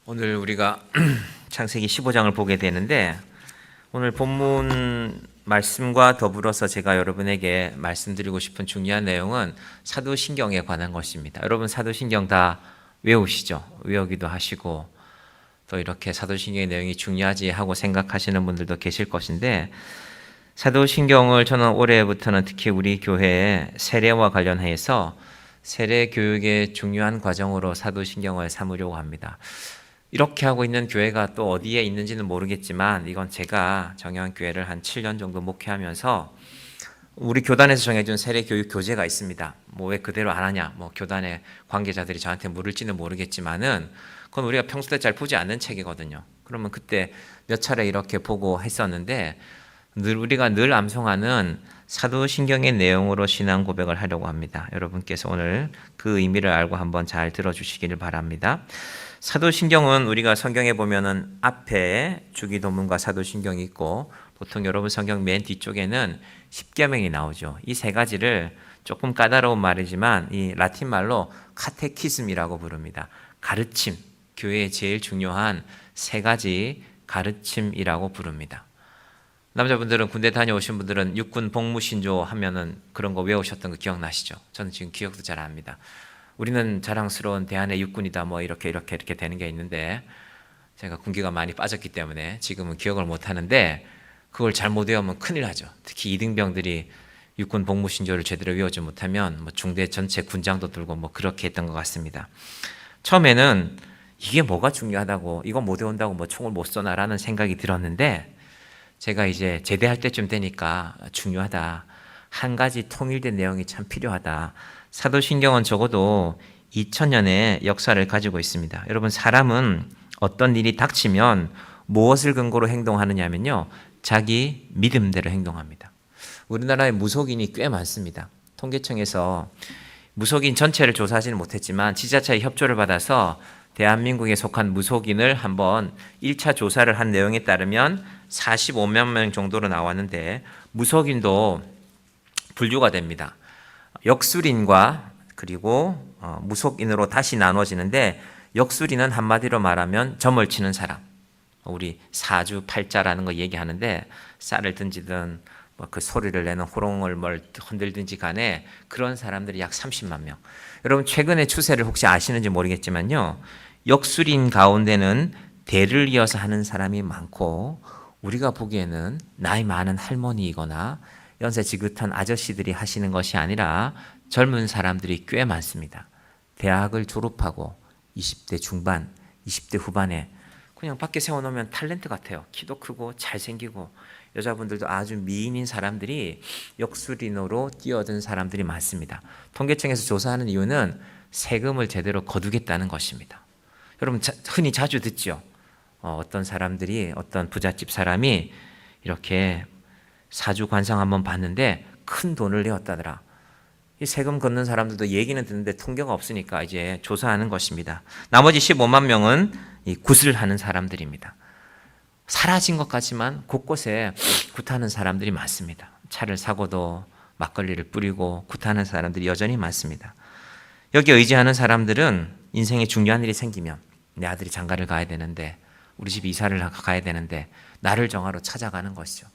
오늘 우리가 창세기 15장을 보게 되는데, 오늘 본문 말씀과 더불어서 제가 여러분에게 말씀드리고 싶은 중요한 내용은 사도신경에 관한 것입니다. 여러분 사도신경 다 외우시죠? 외우기도 하시고 또 이렇게 사도신경의 내용이 중요하지 하고 생각하시는 분들도 계실 것인데, 사도신경을 저는 올해부터는 특히 우리 교회의 세례와 관련해서 세례 교육의 중요한 과정으로 사도신경을 삼으려고 합니다. 이렇게 하고 있는 교회가 또 어디에 있는지는 모르겠지만, 이건 제가 정영교회를 한 7년 정도 목회하면서 우리 교단에서 정해준 세례교육 교재가 있습니다. 뭐 왜 그대로 안 하냐, 뭐 교단의 관계자들이 저한테 물을지는 모르겠지만은 그건 우리가 평소 때 잘 보지 않는 책이거든요. 그러면 그때 몇 차례 이렇게 보고 했었는데, 우리가 늘 암송하는 사도신경의 내용으로 신앙 고백을 하려고 합니다. 여러분께서 오늘 그 의미를 알고 한번 잘 들어주시기를 바랍니다. 사도신경은 우리가 성경에 보면은 앞에 주기도문과 사도신경이 있고, 보통 여러분 성경 맨 뒤쪽에는 십계명이 나오죠. 이 세 가지를 조금 까다로운 말이지만 이 라틴 말로 카테키즘이라고 부릅니다. 가르침, 교회의 제일 중요한 세 가지 가르침이라고 부릅니다. 남자분들은 군대 다녀오신 분들은 육군 복무신조 하면은 그런 거 외우셨던 거 기억나시죠? 저는 지금 기억도 잘 안 납니다. 우리는 자랑스러운 대한의 육군이다 뭐 이렇게 되는 게 있는데, 제가 군기가 많이 빠졌기 때문에 지금은 기억을 못 하는데, 그걸 잘못 외우면 큰일 나죠. 특히 이등병들이 육군 복무신조를 제대로 외우지 못하면 뭐 중대 전체 군장도 들고 뭐 그렇게 했던 것 같습니다. 처음에는 이게 뭐가 중요하다고, 이거 못 외운다고 뭐 총을 못 쏘나라는 생각이 들었는데, 제가 이제 제대할 때쯤 되니까 중요하다, 한 가지 통일된 내용이 참 필요하다. 사도신경은 적어도 2000년의 역사를 가지고 있습니다. 여러분, 사람은 어떤 일이 닥치면 무엇을 근거로 행동하느냐면요, 자기 믿음대로 행동합니다. 우리나라에 무속인이 꽤 많습니다. 통계청에서 무속인 전체를 조사하지는 못했지만 지자체의 협조를 받아서 대한민국에 속한 무속인을 한번 1차 조사를 한 내용에 따르면 45만 명 정도로 나왔는데, 무속인도 분류가 됩니다. 역술인과 그리고 무속인으로 다시 나눠지는데, 역술인은 한마디로 말하면 점을 치는 사람, 우리 사주팔자라는 거 얘기하는데, 쌀을 던지든 뭐 그 소리를 내는 호롱을 뭘 흔들든지 간에 그런 사람들이 약 30만 명. 여러분 최근의 추세를 혹시 아시는지 모르겠지만요, 역술인 가운데는 대를 이어서 하는 사람이 많고, 우리가 보기에는 나이 많은 할머니이거나 연세 지긋한 아저씨들이 하시는 것이 아니라 젊은 사람들이 꽤 많습니다. 대학을 졸업하고 20대 중반, 20대 후반에 그냥 밖에 세워놓으면 탤런트 같아요. 키도 크고 잘생기고, 여자분들도 아주 미인인 사람들이 역술인으로 뛰어든 사람들이 많습니다. 통계청에서 조사하는 이유는 세금을 제대로 거두겠다는 것입니다. 여러분 흔히 자주 듣죠. 어떤 사람들이, 어떤 부잣집 사람이 이렇게 사주 관상 한번 봤는데 큰 돈을 내었다더라. 이 세금 걷는 사람들도 얘기는 듣는데 통계가 없으니까 이제 조사하는 것입니다. 나머지 15만 명은 이 굿을 하는 사람들입니다. 사라진 것 같지만 곳곳에 굿하는 사람들이 많습니다. 차를 사고도 막걸리를 뿌리고 굿하는 사람들이 여전히 많습니다. 여기에 의지하는 사람들은 인생에 중요한 일이 생기면, 내 아들이 장가를 가야 되는데, 우리 집 이사를 가야 되는데, 나를 정하러 찾아가는 것이죠.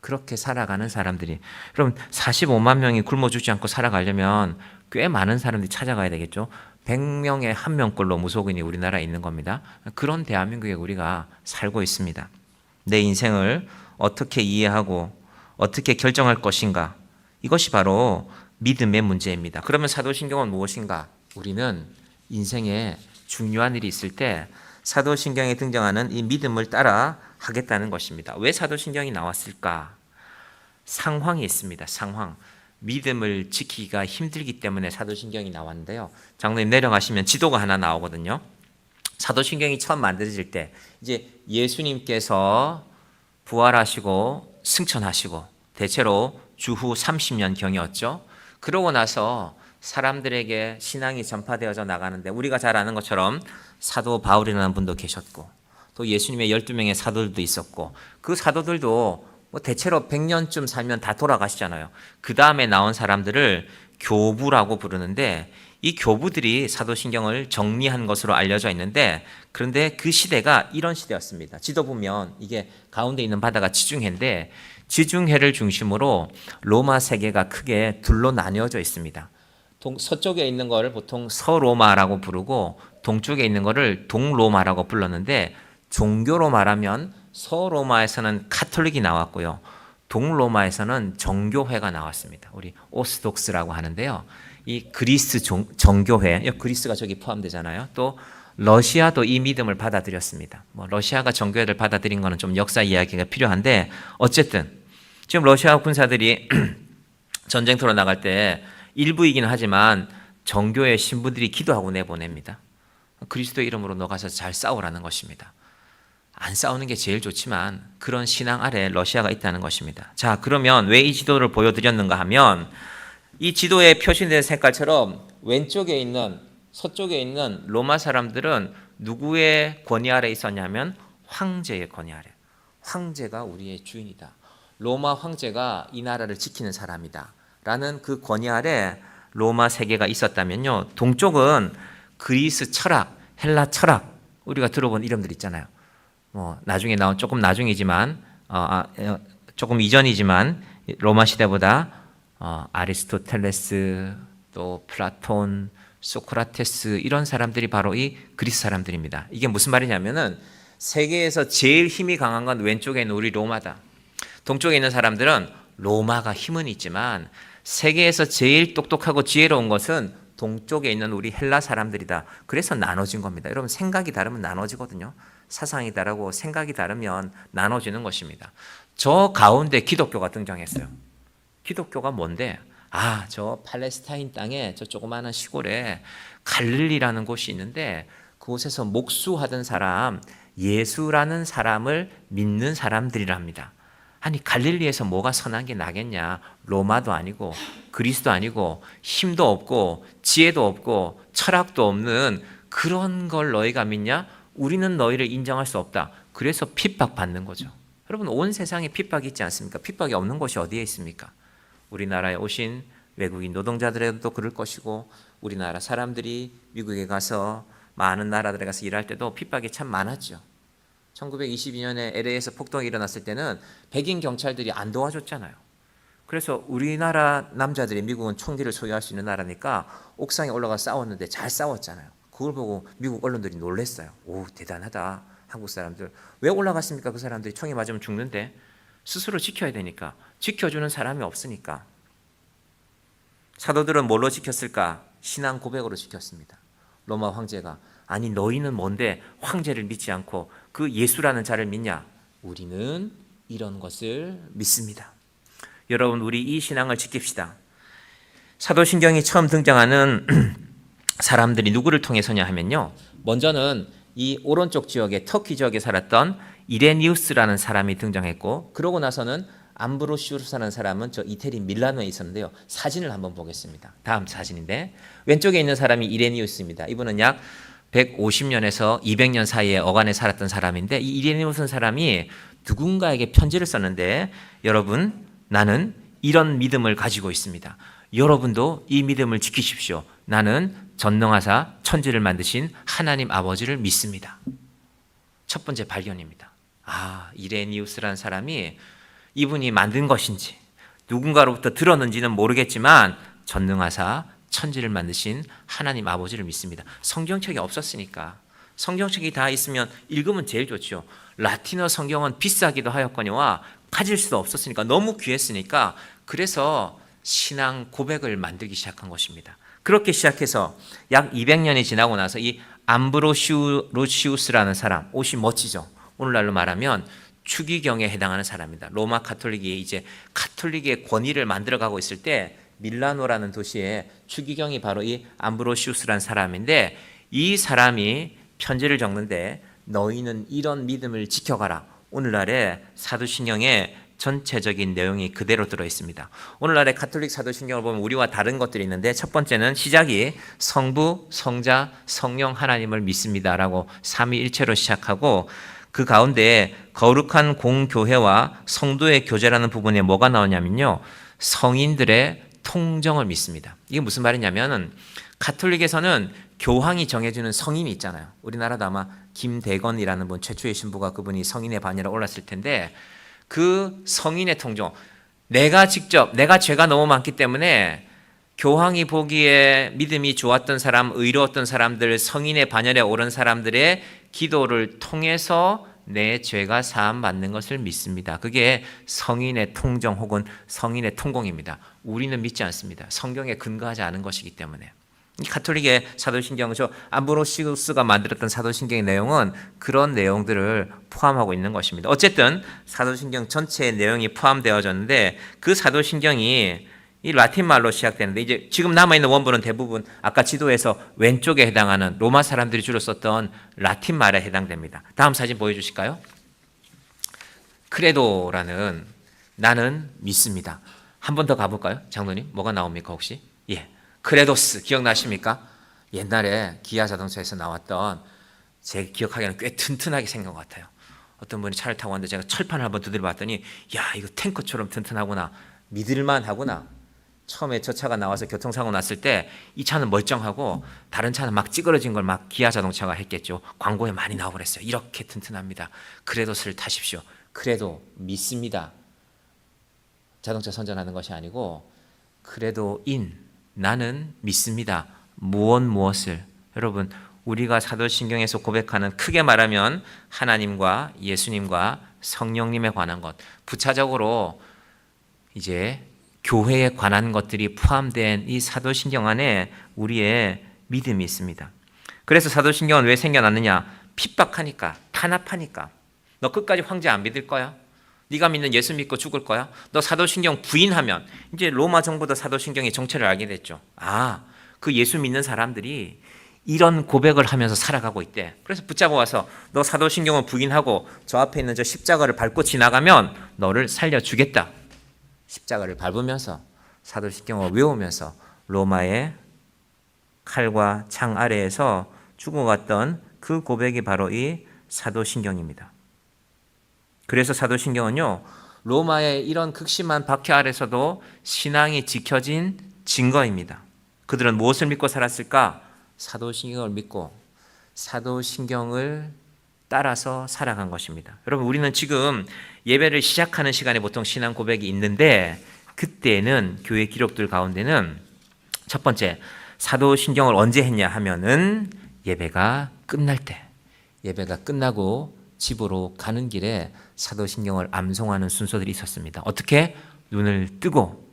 그렇게 살아가는 사람들이, 여러분 45만 명이 굶어 죽지 않고 살아가려면 꽤 많은 사람들이 찾아가야 되겠죠. 100명에 1명꼴로 무속인이 우리나라에 있는 겁니다. 그런 대한민국에 우리가 살고 있습니다. 내 인생을 어떻게 이해하고 어떻게 결정할 것인가, 이것이 바로 믿음의 문제입니다. 그러면 사도신경은 무엇인가? 우리는 인생에 중요한 일이 있을 때 사도신경에 등장하는 이 믿음을 따라 하겠다는 것입니다. 왜 사도신경이 나왔을까? 상황이 있습니다. 상황. 믿음을 지키기가 힘들기 때문에 사도신경이 나왔는데요. 장로님 내려가시면 지도가 하나 나오거든요. 사도신경이 처음 만들어질 때 이제 예수님께서 부활하시고 승천하시고 대체로 주후 30년경이었죠. 그러고 나서 사람들에게 신앙이 전파되어져 나가는데, 우리가 잘 아는 것처럼 사도 바울이라는 분도 계셨고, 또 예수님의 12명의 사도들도 있었고, 그 사도들도 뭐 대체로 100년쯤 살면 다 돌아가시잖아요. 그 다음에 나온 사람들을 교부라고 부르는데, 이 교부들이 사도신경을 정리한 것으로 알려져 있는데, 그런데 그 시대가 이런 시대였습니다. 지도 보면 이게 가운데 있는 바다가 지중해인데, 지중해를 중심으로 로마 세계가 크게 둘로 나뉘어져 있습니다. 서쪽에 있는 거를 보통 서로마라고 부르고 동쪽에 있는 거를 동로마라고 불렀는데, 종교로 말하면 서로마에서는 카톨릭이 나왔고요, 동로마에서는 정교회가 나왔습니다. 우리 오스독스라고 하는데요. 이 그리스 정교회, 그리스가 저기 포함되잖아요. 또 러시아도 이 믿음을 받아들였습니다. 러시아가 정교회를 받아들인 거는 좀 역사 이야기가 필요한데, 어쨌든 지금 러시아 군사들이 전쟁터로 나갈 때 일부이긴 하지만 정교회 신부들이 기도하고 내보냅니다. 그리스도 이름으로 너 가서 잘 싸우라는 것입니다. 안 싸우는 게 제일 좋지만 그런 신앙 아래 러시아가 있다는 것입니다. 자, 그러면 왜 이 지도를 보여드렸는가 하면, 이 지도에 표시된 색깔처럼 왼쪽에 있는, 서쪽에 있는 로마 사람들은 누구의 권위 아래 있었냐면 황제의 권위 아래. 황제가 우리의 주인이다. 로마 황제가 이 나라를 지키는 사람이다 라는 그 권위 아래 로마 세계가 있었다면요, 동쪽은 그리스 철학, 헬라 철학, 우리가 들어본 이름들 있잖아요. 나중에 나온, 조금 나중이지만 조금 이전이지만 로마 시대보다 아리스토텔레스, 또 플라톤, 소크라테스, 이런 사람들이 바로 이 그리스 사람들입니다. 이게 무슨 말이냐면은 세계에서 제일 힘이 강한 건 왼쪽에 있는 우리 로마다. 동쪽에 있는 사람들은 로마가 힘은 있지만 세계에서 제일 똑똑하고 지혜로운 것은 동쪽에 있는 우리 헬라 사람들이다. 그래서 나눠진 겁니다. 여러분, 생각이 다르면 나눠지거든요. 사상이 다르고 생각이 다르면 나눠지는 것입니다. 저 가운데 기독교가 등장했어요. 기독교가 뭔데? 저 팔레스타인 땅에 저 조그마한 시골에 갈릴리라는 곳이 있는데, 그곳에서 목수하던 사람, 예수라는 사람을 믿는 사람들이랍니다. 아니, 갈릴리에서 뭐가 선한 게 나겠냐? 로마도 아니고 그리스도 아니고 힘도 없고 지혜도 없고 철학도 없는 그런 걸 너희가 믿냐? 우리는 너희를 인정할 수 없다. 그래서 핍박받는 거죠. 여러분, 온 세상에 핍박이 있지 않습니까? 핍박이 없는 곳이 어디에 있습니까? 우리나라에 오신 외국인 노동자들에도 그럴 것이고, 우리나라 사람들이 미국에 가서 많은 나라들에 가서 일할 때도 핍박이 참 많았죠. 1922년에 LA에서 폭동이 일어났을 때는 백인 경찰들이 안 도와줬잖아요. 그래서 우리나라 남자들이, 미국은 총기를 소유할 수 있는 나라니까 옥상에 올라가 싸웠는데 잘 싸웠잖아요. 그걸 보고 미국 언론들이 놀랬어요. 오, 대단하다. 한국 사람들. 왜 올라갔습니까? 그 사람들이 총에 맞으면 죽는데. 스스로 지켜야 되니까. 지켜주는 사람이 없으니까. 사도들은 뭘로 지켰을까? 신앙 고백으로 지켰습니다. 로마 황제가, 아니 너희는 뭔데 황제를 믿지 않고 그 예수라는 자를 믿냐? 우리는 이런 것을 믿습니다. 여러분, 우리 이 신앙을 지킵시다. 사도신경이 처음 등장하는 사람들이 누구를 통해서냐 하면요, 먼저는 이 오른쪽 지역에, 터키 지역에 살았던 이레니우스라는 사람이 등장했고, 그러고 나서는 암브로시우스라는 사람은 저 이태리 밀라노에 있었는데요. 사진을 한번 보겠습니다. 다음 사진인데, 왼쪽에 있는 사람이 이레니우스입니다. 이분은 약 150년에서 200년 사이에 어간에 살았던 사람인데, 이 이레니우스 사람이 누군가에게 편지를 썼는데, 여러분, 나는 이런 믿음을 가지고 있습니다. 여러분도 이 믿음을 지키십시오. 나는 전능하사 천지를 만드신 하나님 아버지를 믿습니다. 첫 번째 발견입니다. 이레니우스라는 사람이 이분이 만든 것인지 누군가로부터 들었는지는 모르겠지만 전능하사 천지를 만드신 하나님 아버지를 믿습니다. 성경책이 없었으니까. 성경책이 다 있으면 읽으면 제일 좋죠. 라틴어 성경은 비싸기도 하였거니와 가질 수도 없었으니까, 너무 귀했으니까, 그래서 신앙 고백을 만들기 시작한 것입니다. 그렇게 시작해서 약 200년이 지나고 나서 이 암브로시우스라는 사람, 옷이 멋지죠. 오늘날로 말하면 추기경에 해당하는 사람입니다. 로마 카톨릭이 이제 카톨릭의 권위를 만들어가고 있을 때 밀라노라는 도시에 추기경이 바로 이 암브로시우스라는 사람인데, 이 사람이 편지를 적는데 너희는 이런 믿음을 지켜가라. 오늘날의 사도신경에 전체적인 내용이 그대로 들어 있습니다. 오늘날의 가톨릭 사도신경을 보면 우리와 다른 것들이 있는데, 첫 번째는 시작이 성부, 성자, 성령 하나님을 믿습니다라고 삼위일체로 시작하고, 그 가운데 거룩한 공교회와 성도의 교제라는 부분에 뭐가 나오냐면요, 성인들의 통정을 믿습니다. 이게 무슨 말이냐면은 가톨릭에서는 교황이 정해주는 성인이 있잖아요. 우리나라도 아마 김대건이라는 분, 최초의 신부가 그분이 성인의 반열에 올랐을 텐데, 그 성인의 통종, 내가 죄가 너무 많기 때문에 교황이 보기에 믿음이 좋았던 사람, 의로웠던 사람들, 성인의 반열에 오른 사람들의 기도를 통해서 내 죄가 사함 받는 것을 믿습니다. 그게 성인의 통정 혹은 성인의 통공입니다. 우리는 믿지 않습니다. 성경에 근거하지 않은 것이기 때문에. 이 가톨릭의 사도신경, 저 암브로시우스가 만들었던 사도신경의 내용은 그런 내용들을 포함하고 있는 것입니다. 어쨌든 사도신경 전체의 내용이 포함되어졌는데, 그 사도신경이 이 라틴 말로 시작되는데, 이제 지금 남아있는 원본은 대부분 아까 지도에서 왼쪽에 해당하는 로마 사람들이 주로 썼던 라틴 말에 해당됩니다. 다음 사진 보여주실까요? 크레도라는, 나는 믿습니다. 한 번 더 가볼까요? 장로님, 뭐가 나옵니까 혹시? 예, 크레도스 기억나십니까? 옛날에 기아 자동차에서 나왔던, 제 기억하기에는 꽤 튼튼하게 생긴 것 같아요. 어떤 분이 차를 타고 왔는데 제가 철판을 한번 두드려 봤더니, 야, 이거 탱커처럼 튼튼하구나, 믿을만 하구나. 처음에 저 차가 나와서 교통사고 났을 때 이 차는 멀쩡하고 다른 차는 막 찌그러진 걸 막 기아 자동차가 했겠죠. 광고에 많이 나와버렸어요. 이렇게 튼튼합니다. 크레도스를 타십시오. 크레도, 믿습니다. 자동차 선전하는 것이 아니고, 크레도인, 나는 믿습니다. 무엇을. 여러분, 우리가 사도신경에서 고백하는, 크게 말하면 하나님과 예수님과 성령님에 관한 것, 부차적으로 이제 교회에 관한 것들이 포함된 이 사도신경 안에 우리의 믿음이 있습니다. 그래서 사도신경은 왜 생겨났느냐? 핍박하니까, 탄압하니까. 너 끝까지 황제 안 믿을 거야? 네가 믿는 예수 믿고 죽을 거야? 너 사도신경 부인하면, 이제 로마 정부도 사도신경의 정체를 알게 됐죠. 아, 그 예수 믿는 사람들이 이런 고백을 하면서 살아가고 있대. 그래서 붙잡아 와서, 너 사도신경을 부인하고 저 앞에 있는 저 십자가를 밟고 지나가면 너를 살려주겠다. 십자가를 밟으면서 사도신경을 외우면서 로마의 칼과 창 아래에서 죽어갔던 그 고백이 바로 이 사도신경입니다. 그래서 사도신경은요, 로마의 이런 극심한 박해 아래서도 신앙이 지켜진 증거입니다. 그들은 무엇을 믿고 살았을까? 사도신경을 믿고 사도신경을 따라서 살아간 것입니다. 여러분, 우리는 지금 예배를 시작하는 시간에 보통 신앙 고백이 있는데, 그때는 교회 기록들 가운데는 첫 번째, 사도신경을 언제 했냐 하면은 예배가 끝날 때, 예배가 끝나고 집으로 가는 길에 사도신경을 암송하는 순서들이 있었습니다. 어떻게? 눈을 뜨고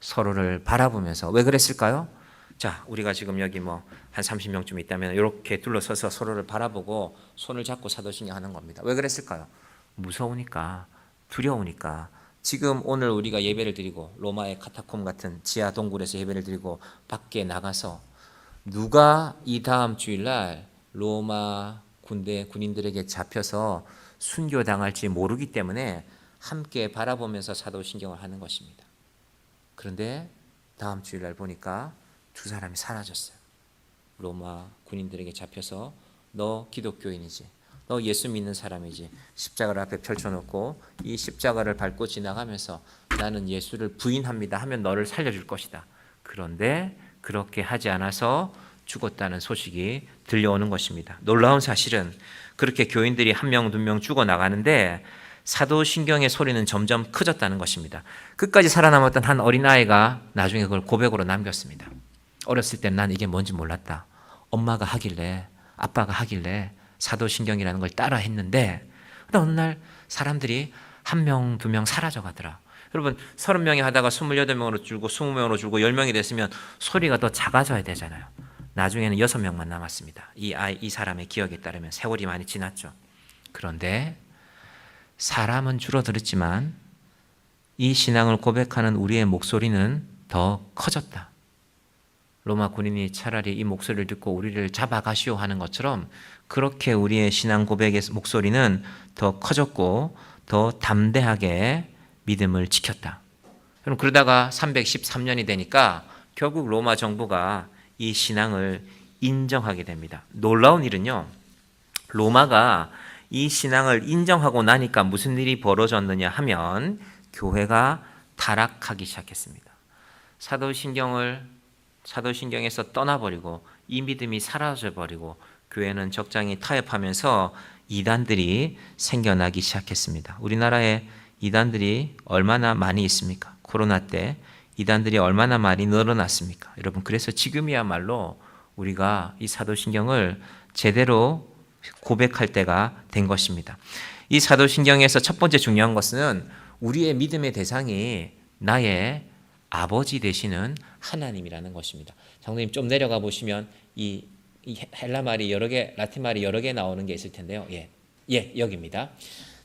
서로를 바라보면서. 왜 그랬을까요? 자, 우리가 지금 여기 뭐 한 30명쯤 있다면 이렇게 둘러서서 서로를 바라보고 손을 잡고 사도신경 하는 겁니다. 왜 그랬을까요? 무서우니까, 두려우니까. 지금 오늘 우리가 예배를 드리고 로마의 카타콤 같은 지하 동굴에서 예배를 드리고 밖에 나가서 누가 이 다음 주일날 로마 군인들에게 잡혀서 순교당할지 모르기 때문에 함께 바라보면서 사도신경을 하는 것입니다. 그런데 다음 주일날 보니까 두 사람이 사라졌어요. 로마 군인들에게 잡혀서, 너 기독교인이지, 너 예수 믿는 사람이지, 십자가를 앞에 펼쳐놓고 이 십자가를 밟고 지나가면서 나는 예수를 부인합니다 하면 너를 살려줄 것이다. 그런데 그렇게 하지 않아서 죽었다는 소식이 들려오는 것입니다. 놀라운 사실은 그렇게 교인들이 한 명, 두 명 죽어나가는데 사도신경의 소리는 점점 커졌다는 것입니다. 끝까지 살아남았던 한 어린아이가 나중에 그걸 고백으로 남겼습니다. 어렸을 때 난 이게 뭔지 몰랐다. 엄마가 하길래, 아빠가 하길래 사도신경이라는 걸 따라 했는데, 어느 날 사람들이 한 명, 두 명 사라져 가더라. 여러분, 30명이 하다가 28명으로 줄고 20명으로 줄고 10명이 됐으면 소리가 더 작아져야 되잖아요. 나중에는 6명만 남았습니다. 이 사람의 기억에 따르면 세월이 많이 지났죠. 그런데 사람은 줄어들었지만 이 신앙을 고백하는 우리의 목소리는 더 커졌다. 로마 군인이 차라리 이 목소리를 듣고 우리를 잡아가시오 하는 것처럼 그렇게 우리의 신앙 고백의 목소리는 더 커졌고 더 담대하게 믿음을 지켰다. 그럼 그러다가 313년이 되니까 결국 로마 정부가 이 신앙을 인정하게 됩니다. 놀라운 일은요, 로마가 이 신앙을 인정하고 나니까 무슨 일이 벌어졌느냐 하면 교회가 타락하기 시작했습니다. 사도신경을 사도신경에서 떠나버리고 이 믿음이 사라져버리고 교회는 적장이 타협하면서 이단들이 생겨나기 시작했습니다. 우리나라에 이단들이 얼마나 많이 있습니까? 코로나 때 이단들이 얼마나 많이 늘어났습니까? 여러분, 그래서 지금이야말로 우리가 이 사도신경을 제대로 고백할 때가 된 것입니다. 이 사도신경에서 첫 번째 중요한 것은 우리의 믿음의 대상이 나의 아버지 되시는 하나님이라는 것입니다. 장로님 좀 내려가 보시면 이 헬라 말이 여러 개, 라틴 말이 여러 개 나오는 게 있을 텐데요. 여기입니다.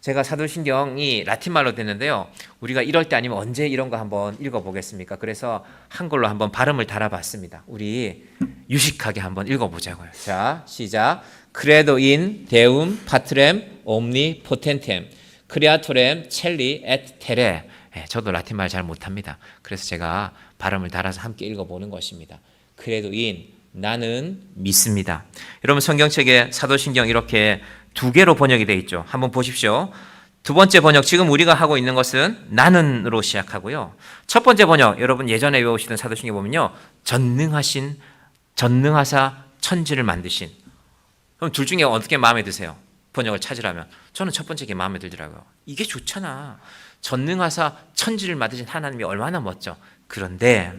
제가 사도신경이 라틴 말로 됐는데요. 우리가 이럴 때 아니면 언제 이런 거 한번 읽어보겠습니까? 그래서 한글로 한번 발음을 달아봤습니다. 우리 유식하게 한번 읽어보자고요. 자, 시작. Credo in Deum Patrem Omnipotentem Creatorem Celli et Terrae. 저도 라틴 말 잘 못합니다. 그래서 제가 발음을 달아서 함께 읽어보는 것입니다. Credo in, 나는 믿습니다. 여러분, 성경책에 사도신경 이렇게 두 개로 번역이 되어 있죠. 한번 보십시오. 두 번째 번역, 지금 우리가 하고 있는 것은 나는으로 시작하고요. 첫 번째 번역, 여러분 예전에 외우시던 사도신경 보면요, 전능하사 천지를 만드신. 그럼 둘 중에 어떻게 마음에 드세요? 번역을 찾으라면. 저는 첫 번째 게 마음에 들더라고요. 이게 좋잖아. 전능하사 천지를 만드신 하나님이 얼마나 멋져. 그런데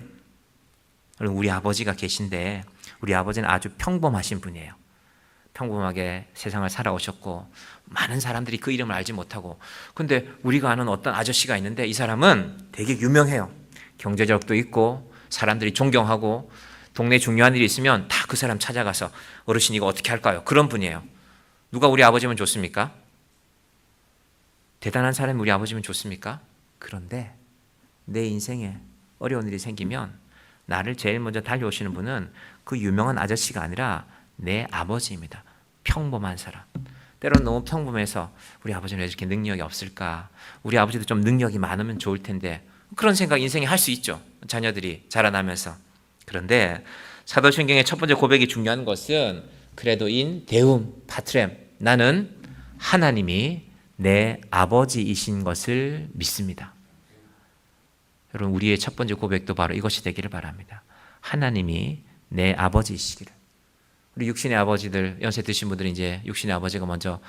우리 아버지가 계신데 우리 아버지는 아주 평범하신 분이에요. 평범하게 세상을 살아오셨고 많은 사람들이 그 이름을 알지 못하고, 근데 우리가 아는 어떤 아저씨가 있는데 이 사람은 되게 유명해요. 경제력도 있고 사람들이 존경하고 동네 중요한 일이 있으면 다 그 사람 찾아가서 어르신 이거 어떻게 할까요? 그런 분이에요. 누가 우리 아버지면 좋습니까? 대단한 사람이 우리 아버지면 좋습니까? 그런데 내 인생에 어려운 일이 생기면 나를 제일 먼저 달려오시는 분은 그 유명한 아저씨가 아니라 내 아버지입니다. 평범한 사람. 때로는 너무 평범해서 우리 아버지는 왜 이렇게 능력이 없을까? 우리 아버지도 좀 능력이 많으면 좋을 텐데, 그런 생각 인생에 할 수 있죠. 자녀들이 자라나면서. 그런데 사도신경의 첫 번째 고백이 중요한 것은 그래도 인 데움 파트렘, 나는 하나님이 내 아버지이신 것을 믿습니다. 여러분, 우리의 첫 번째 고백도 바로 이것이 되기를 바랍니다. 하나님이 내 아버지이시기를. 우리 육신의 아버지들, 연세 드신 분들은 이제 육신의 아버지가 먼저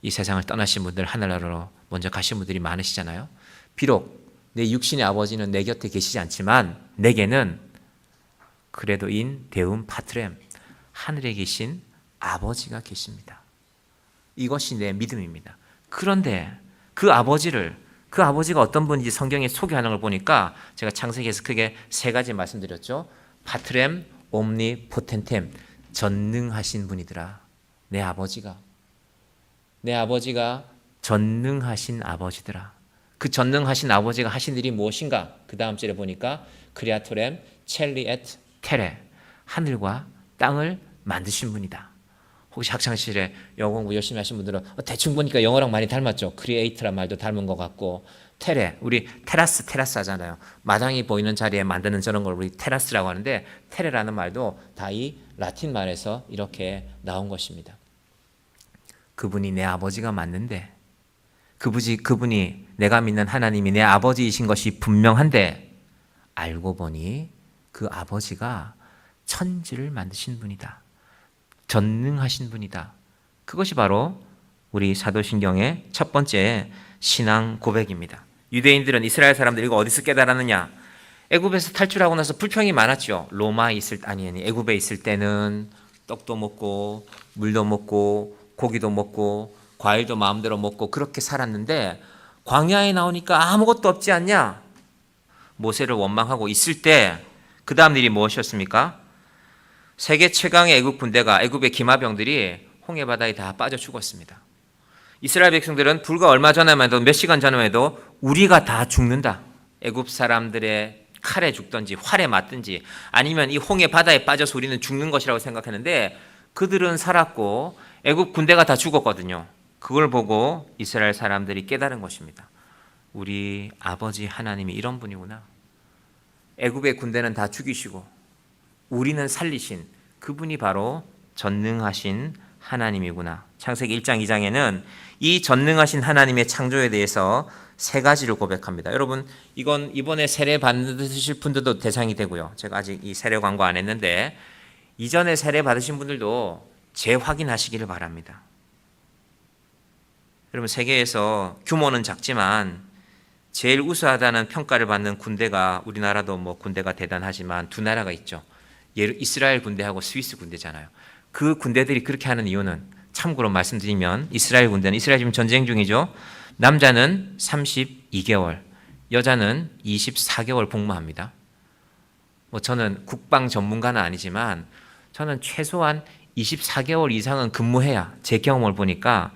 이 세상을 떠나신 분들, 하늘나라로 먼저 가신 분들이 많으시잖아요. 비록 내 육신의 아버지는 내 곁에 계시지 않지만 내게는 그래도 인 데움 파트렘, 하늘에 계신 아버지가 계십니다. 이것이 내 믿음입니다. 그런데 그 아버지가 어떤 분인지 성경에 소개하는 걸 보니까 제가 창세기에서 크게 세 가지 말씀드렸죠. 파트렘, 옴니포텐템, 전능하신 분이더라. 내 아버지가 전능하신 아버지더라. 그 전능하신 아버지가 하신 일이 무엇인가? 그 다음 절에 보니까 크리아토렘 첼리 에트 테레, 하늘과 땅을 만드신 분이다. 혹시 학창시절에 영어 공부 열심히 하신 분들은 대충 보니까 영어랑 많이 닮았죠. 크리에이트란 말도 닮은 것 같고, 테레, 우리 테라스 하잖아요. 마당이 보이는 자리에 만드는 저런 걸 우리 테라스라고 하는데, 테레라는 말도 다 이 라틴 말에서 이렇게 나온 것입니다. 그분이 내 아버지가 맞는데, 그분이 내가 믿는 하나님이 내 아버지이신 것이 분명한데, 알고 보니 그 아버지가 천지를 만드신 분이다. 전능하신 분이다. 그것이 바로 우리 사도신경의 첫 번째 신앙 고백입니다. 유대인들은, 이스라엘 사람들이 이거 어디서 깨달았느냐? 애굽에서 탈출하고 나서 불평이 많았죠. 애굽에 있을 때는 떡도 먹고 물도 먹고 고기도 먹고 과일도 마음대로 먹고 그렇게 살았는데 광야에 나오니까 아무것도 없지 않냐? 모세를 원망하고 있을 때 그 다음 일이 무엇이었습니까? 세계 최강의 애굽 군대가, 애굽의 기마병들이 홍해 바다에 다 빠져 죽었습니다. 이스라엘 백성들은 불과 얼마 전에만 해도, 몇 시간 전에만 해도 우리가 다 죽는다. 애굽 사람들의 칼에 죽든지 활에 맞든지 아니면 이 홍해 바다에 빠져서 우리는 죽는 것이라고 생각했는데, 그들은 살았고 애굽 군대가 다 죽었거든요. 그걸 보고 이스라엘 사람들이 깨달은 것입니다. 우리 아버지 하나님이 이런 분이구나. 애굽의 군대는 다 죽이시고 우리는 살리신 그분이 바로 전능하신 하나님이구나. 창세기 1장 2장에는 이 전능하신 하나님의 창조에 대해서 세 가지를 고백합니다. 여러분, 이건 이번에 세례 받으실 분들도 대상이 되고요. 제가 아직 이 세례 광고 안 했는데 이전에 세례 받으신 분들도 재확인하시기를 바랍니다. 여러분, 세계에서 규모는 작지만 제일 우수하다는 평가를 받는 군대가, 우리나라도 뭐 군대가 대단하지만 두 나라가 있죠. 이스라엘 군대하고 스위스 군대잖아요. 그 군대들이 그렇게 하는 이유는, 참고로 말씀드리면 이스라엘 군대는, 이스라엘 지금 전쟁 중이죠. 남자는 32개월, 여자는 24개월 복무합니다. 뭐 저는 국방 전문가는 아니지만 저는 최소한 24개월 이상은 근무해야, 제 경험을 보니까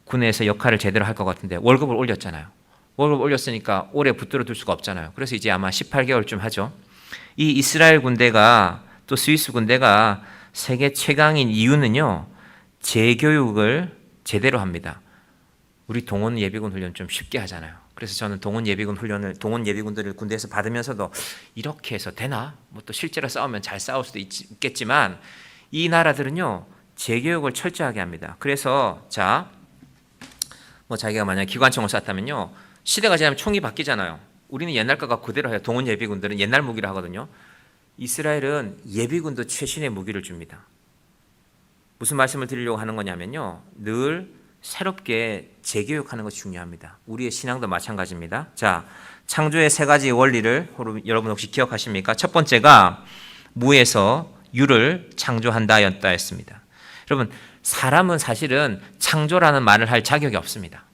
군에서 역할을 제대로 할 것 같은데, 월급을 올렸잖아요. 월급 올렸으니까 오래 붙들어 둘 수가 없잖아요. 그래서 이제 아마 18개월쯤 하죠. 이 이스라엘 군대가, 또 스위스 군대가 세계 최강인 이유는요, 재교육을 제대로 합니다. 우리 동원 예비군 훈련 좀 쉽게 하잖아요. 그래서 저는 동원 예비군들을 군대에서 받으면서도 이렇게 해서 되나? 뭐 또 실제로 싸우면 잘 싸울 수도 있겠지만 이 나라들은요, 재교육을 철저하게 합니다. 그래서 뭐 자기가 만약 기관총을 쐈다면요, 시대가 지나면 총이 바뀌잖아요. 우리는 옛날 거가 그대로 해요. 동원 예비군들은 옛날 무기를 하거든요. 이스라엘은 예비군도 최신의 무기를 줍니다. 무슨 말씀을 드리려고 하는 거냐면요, 늘 새롭게 재교육하는 것이 중요합니다. 우리의 신앙도 마찬가지입니다. 창조의 세 가지 원리를 여러분 혹시 기억하십니까? 첫 번째가 무에서 유를 창조한다였다 했습니다. 여러분, 사람은 사실은 창조라는 말을 할 자격이 없습니다.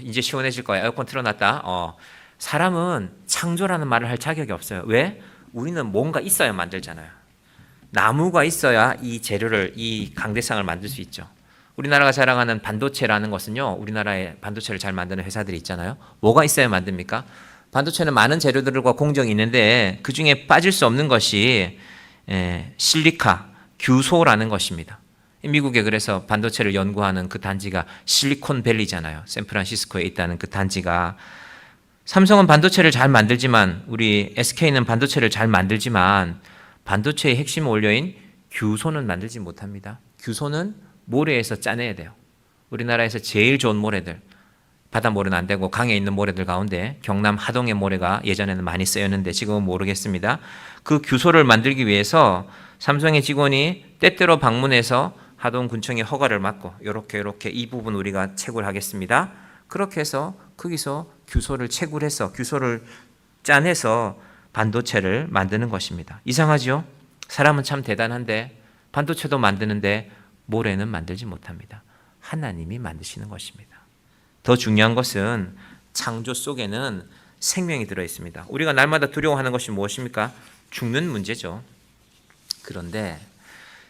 이제 시원해질 거야. 에어컨 틀어놨다. 사람은 창조라는 말을 할 자격이 없어요. 왜? 우리는 뭔가 있어야 만들잖아요. 나무가 있어야 이 재료를, 이 강대상을 만들 수 있죠. 우리나라가 자랑하는 반도체라는 것은요, 우리나라에 반도체를 잘 만드는 회사들이 있잖아요. 뭐가 있어야 만듭니까? 반도체는 많은 재료들과 공정이 있는데 그 중에 빠질 수 없는 것이 실리카, 규소라는 것입니다. 미국에 그래서 반도체를 연구하는 그 단지가 실리콘밸리잖아요. 샌프란시스코에 있다는 그 단지가. 삼성은 반도체를 잘 만들지만, 우리 SK는 반도체를 잘 만들지만 반도체의 핵심 원료인 규소는 만들지 못합니다. 규소는 모래에서 짜내야 돼요. 우리나라에서 제일 좋은 모래들, 바다 모래는 안 되고 강에 있는 모래들 가운데 경남 하동의 모래가 예전에는 많이 쓰였는데 지금은 모르겠습니다. 그 규소를 만들기 위해서 삼성의 직원이 때때로 방문해서 하동군청의 허가를 받고 이렇게 이 부분 우리가 채굴하겠습니다. 그렇게 해서 거기서 규소를 채굴해서, 규소를 짜내서 반도체를 만드는 것입니다. 이상하죠? 사람은 참 대단한데 반도체도 만드는데 모래는 만들지 못합니다. 하나님이 만드시는 것입니다. 더 중요한 것은 창조 속에는 생명이 들어있습니다. 우리가 날마다 두려워하는 것이 무엇입니까? 죽는 문제죠. 그런데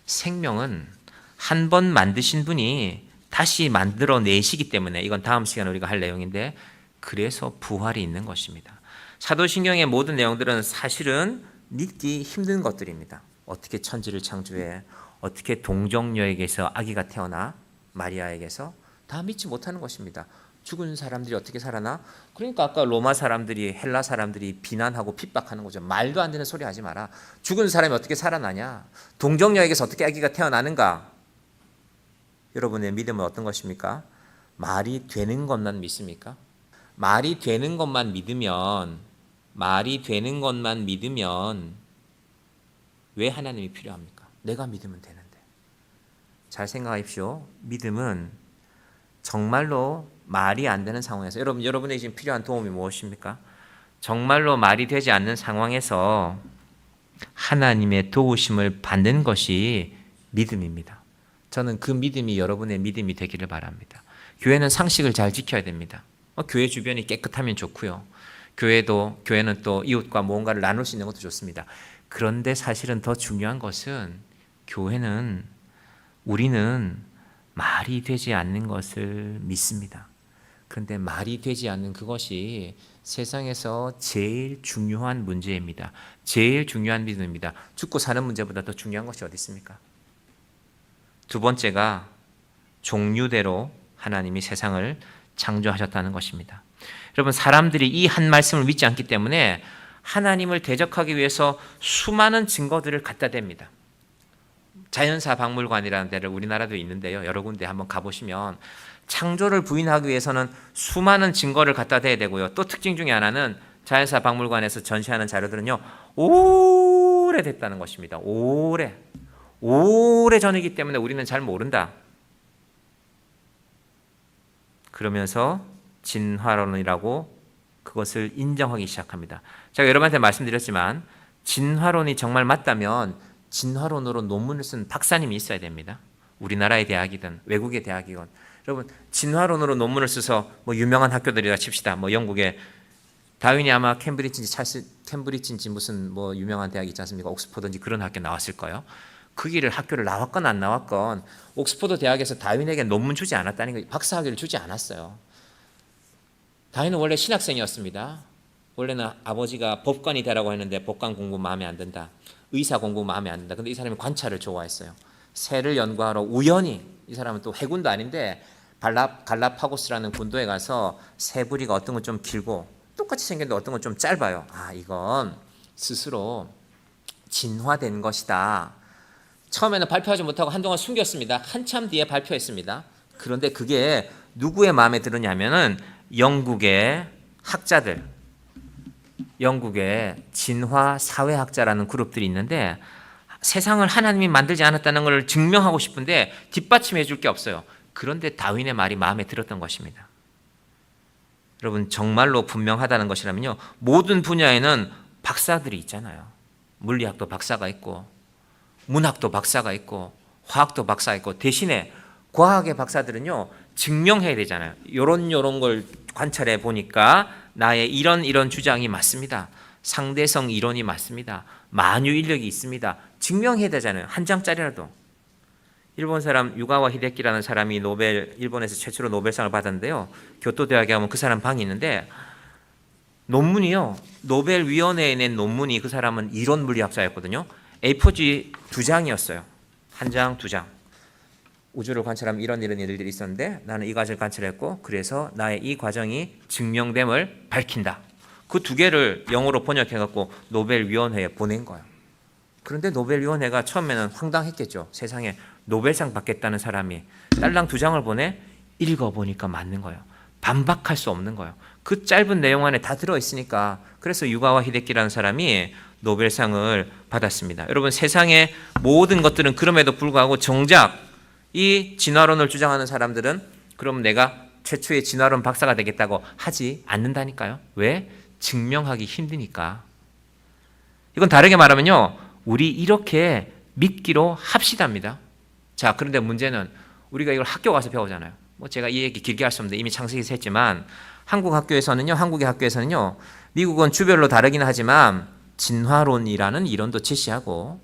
생명은 한 번 만드신 분이 다시 만들어내시기 때문에, 이건 다음 시간에 우리가 할 내용인데, 그래서 부활이 있는 것입니다. 사도신경의 모든 내용들은 사실은 믿기 힘든 것들입니다. 어떻게 천지를 창조해, 어떻게 동정녀에게서 아기가 태어나, 마리아에게서, 다 믿지 못하는 것입니다. 죽은 사람들이 어떻게 살아나? 그러니까 아까 로마 사람들이, 헬라 사람들이 비난하고 핍박하는 거죠. 말도 안 되는 소리 하지 마라. 죽은 사람이 어떻게 살아나냐? 동정녀에게서 어떻게 아기가 태어나는가? 여러분의 믿음은 어떤 것입니까? 말이 되는 것만 믿습니까? 말이 되는 것만 믿으면 왜 하나님이 필요합니까? 내가 믿으면 되는데. 잘 생각하십시오. 믿음은 정말로 말이 안 되는 상황에서, 여러분에게 지금 필요한 도움이 무엇입니까? 정말로 말이 되지 않는 상황에서 하나님의 도우심을 받는 것이 믿음입니다. 저는 그 믿음이 여러분의 믿음이 되기를 바랍니다. 교회는 상식을 잘 지켜야 됩니다. 교회 주변이 깨끗하면 좋고요. 교회는 또 이웃과 무언가를 나눌 수 있는 것도 좋습니다. 그런데 사실은 더 중요한 것은, 우리는 말이 되지 않는 것을 믿습니다. 그런데 말이 되지 않는 그것이 세상에서 제일 중요한 문제입니다. 제일 중요한 믿음입니다. 죽고 사는 문제보다 더 중요한 것이 어디 있습니까? 두 번째가 종류대로 하나님이 세상을 창조하셨다는 것입니다. 여러분, 사람들이 이 한 말씀을 믿지 않기 때문에 하나님을 대적하기 위해서 수많은 증거들을 갖다 댑니다. 자연사 박물관이라는 데를 우리나라도 있는데요. 여러 군데 한번 가보시면 창조를 부인하기 위해서는 수많은 증거를 갖다 대야 되고요. 또 특징 중에 하나는 자연사 박물관에서 전시하는 자료들은요, 오래됐다는 것입니다. 오래 전이기 때문에 우리는 잘 모른다. 그러면서 진화론이라고 그것을 인정하기 시작합니다. 제가 여러분한테 말씀드렸지만 진화론이 정말 맞다면 진화론으로 논문을 쓴 박사님이 있어야 됩니다. 우리나라의 대학이든 외국의 대학이건. 여러분, 진화론으로 논문을 써서 뭐 유명한 학교들이라 칩시다. 뭐 영국의 다윈이 아마 캠브리지인지 무슨 뭐 유명한 대학 있지 않습니까? 옥스퍼드인지 그런 학교 나왔을 거예요. 그 길을 학교를 나왔건 안 나왔건 옥스퍼드 대학에서 다윈에게 논문 주지 않았다는 거, 박사학위를 주지 않았어요. 다윈은 원래 신학생이었습니다. 원래는 아버지가 법관이 되라고 했는데 법관 공부 마음에 안 든다. 의사 공부 마음에 안 든다. 근데 이 사람이 관찰을 좋아했어요. 새를 연구하러 우연히, 이 사람은 또 해군도 아닌데 갈라파고스라는 군도에 가서 새 부리가 어떤 건 좀 길고 똑같이 생겼는데 어떤 건 좀 짧아요. 아, 이건 스스로 진화된 것이다. 처음에는 발표하지 못하고 한동안 숨겼습니다. 한참 뒤에 발표했습니다. 그런데 그게 누구의 마음에 들었냐면은 영국의 학자들, 영국의 진화 사회학자라는 그룹들이 있는데 세상을 하나님이 만들지 않았다는 걸 증명하고 싶은데 뒷받침해 줄 게 없어요. 그런데 다윈의 말이 마음에 들었던 것입니다. 여러분, 정말로 분명하다는 것이라면요, 모든 분야에는 박사들이 있잖아요. 물리학도 박사가 있고 문학도 박사가 있고 화학도 박사가 있고, 대신에 과학의 박사들은요 증명해야 되잖아요. 요런 걸 관찰해 보니까 나의 이런 주장이 맞습니다. 상대성 이론이 맞습니다. 만유 인력이 있습니다. 증명해야 되잖아요. 한 장짜리라도. 일본 사람 유가와 히데키라는 사람이 일본에서 최초로 노벨상을 받았는데요. 교토대학에 가면 그 사람 방이 있는데 논문이요, 노벨위원회에 낸 논문이, 그 사람은 이론 물리학자였거든요. A4지 2장이었어요. 한 장, 2장. 우주를 관찰하면 이런 일들이 있었는데 나는 이 과정을 관찰했고 그래서 나의 이 과정이 증명됨을 밝힌다. 그 2개를 영어로 번역해갖고 노벨위원회에 보낸 거예요. 그런데 노벨위원회가 처음에는 황당했겠죠. 세상에 노벨상 받겠다는 사람이 딸랑 2장을 보내? 읽어보니까 맞는 거예요. 반박할 수 없는 거예요. 그 짧은 내용 안에 다 들어있으니까. 그래서 유가와 히데키라는 사람이 노벨상을 받았습니다. 여러분, 세상의 모든 것들은 그럼에도 불구하고 정작 이 진화론을 주장하는 사람들은 그럼 내가 최초의 진화론 박사가 되겠다고 하지 않는다니까요. 왜? 증명하기 힘드니까. 이건 다르게 말하면요, 우리 이렇게 믿기로 합시다입니다. 자, 그런데 문제는 우리가 이걸 학교 가서 배우잖아요. 뭐 제가 이 얘기 길게 할 수 없는데 이미 창세기에서 했지만 한국의 학교에서는요, 미국은 주별로 다르긴 하지만 진화론이라는 이론도 제시하고